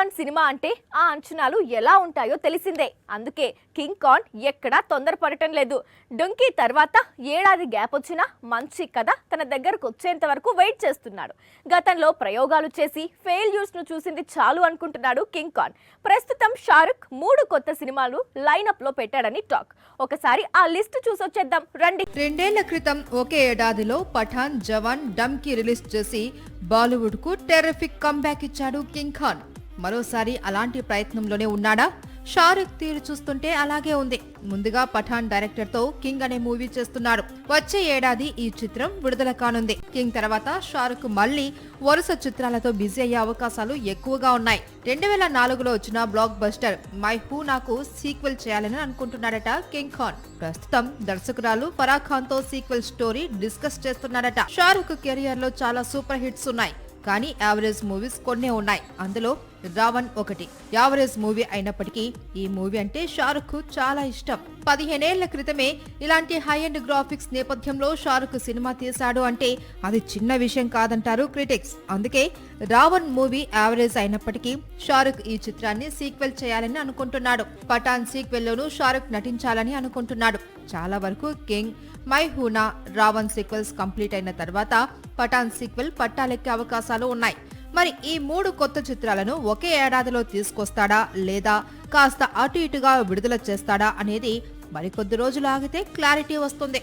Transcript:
Khan cinema అంటే ఆ అంచనాలు ఎలా ఉంటాయో తెలిసిందే. అందుకే కింగ్ ఖాన్ ఎక్కడా తొందరపడటం లేదు. డుంకీ తర్వాత ఏడాది గ్యాప్ వచ్చినా మంచి కథ తన దగ్గరకు వచ్చేంత వరకు వెయిట్ చేస్తున్నాడు. గతంలో ప్రయోగాలు చేసి ఫెయిల్యూర్స్ ను చూసింది చాలు అనుకుంటున్నాడు కింగ్ ఖాన్. ప్రస్తుతం షారుఖ్ 3 కొత్త సినిమాలు లైనప్ లో పెట్టాడని టాక్. ఒకసారి ఆ లిస్ట్ చూసొచ్చేద్దాం రండి. 2 ఏళ్ల క్రితం ఒకే ఏడాదిలో పఠాన్, జవాన్, డంకీ రిలీజ్ చేసి బాలీవుడ్ కు టెర్రిఫిక్ కంబ్యాక్ ఇచ్చాడు కింగ్ ఖాన్. మరోసారి అలాంటి ప్రయత్నంలోనే ఉన్నాడా? షారుఖ్ తీరు చూస్తుంటే అలాగే ఉంది. ముందుగా పఠాన్ డైరెక్టర్ తో కింగ్ అనే మూవీ చేస్తున్నాడు. వచ్చే ఏడాది ఈ చిత్రం విడుదల కానుంది. కింగ్ తర్వాత షారుఖ్ మళ్లీ వరుస చిత్రాలతో బిజీ అయ్యే అవకాశాలు ఎక్కువగా ఉన్నాయి. 2004లో వచ్చిన బ్లాక్ బస్టర్ మై హూనాకు సీక్వెల్ చేయాలని అనుకుంటున్నాడట కింగ్ ఖాన్. ప్రస్తుతం దర్శకురాలు ఫరా ఖాన్ తో సీక్వెల్ స్టోరీ డిస్కస్ చేస్తున్నాడట. షారుఖ్ కెరియర్ లో చాలా సూపర్ హిట్స్ ఉన్నాయి, కానీ యావరేజ్ మూవీస్ కొన్నే ఉన్నాయి. అందులో రావణ్ ఒకటి. యావరేజ్ మూవీ అయినప్పటికీ ఈ మూవీ అంటే షారుఖ్ చాలా ఇష్టం. 15 ఏళ్ల క్రితమే ఇలాంటి హై ఎండ్ గ్రాఫిక్స్ నేపథ్యంలో షారుఖ్ సినిమా తీశాడు అంటే అది చిన్న విషయం కాదంటారు క్రిటిక్స్. అందుకే రావణ్ మూవీ యావరేజ్ అయినప్పటికీ షారుఖ్ ఈ చిత్రాన్ని సీక్వెల్ చేయాలని అనుకుంటున్నాడు. పఠాన్ సీక్వెల్ లోనూ షారుఖ్ నటించాలని అనుకుంటున్నాడు. చాలా వరకు King, Main Hoon Na, Raavan sequels complete అయిన తర్వాత పఠాన్ సీక్వెల్ పట్టాలెక్కే అవకాశాలు ఉన్నాయి. మరి ఈ 3 కొత్త చిత్రాలను ఒకే ఏడాదిలో తీసుకొస్తాడా లేదా కాస్త అటు ఇటుగా విడుదల చేస్తాడా అనేది మరికొద్ది రోజులు ఆగితే క్లారిటీ వస్తుంది.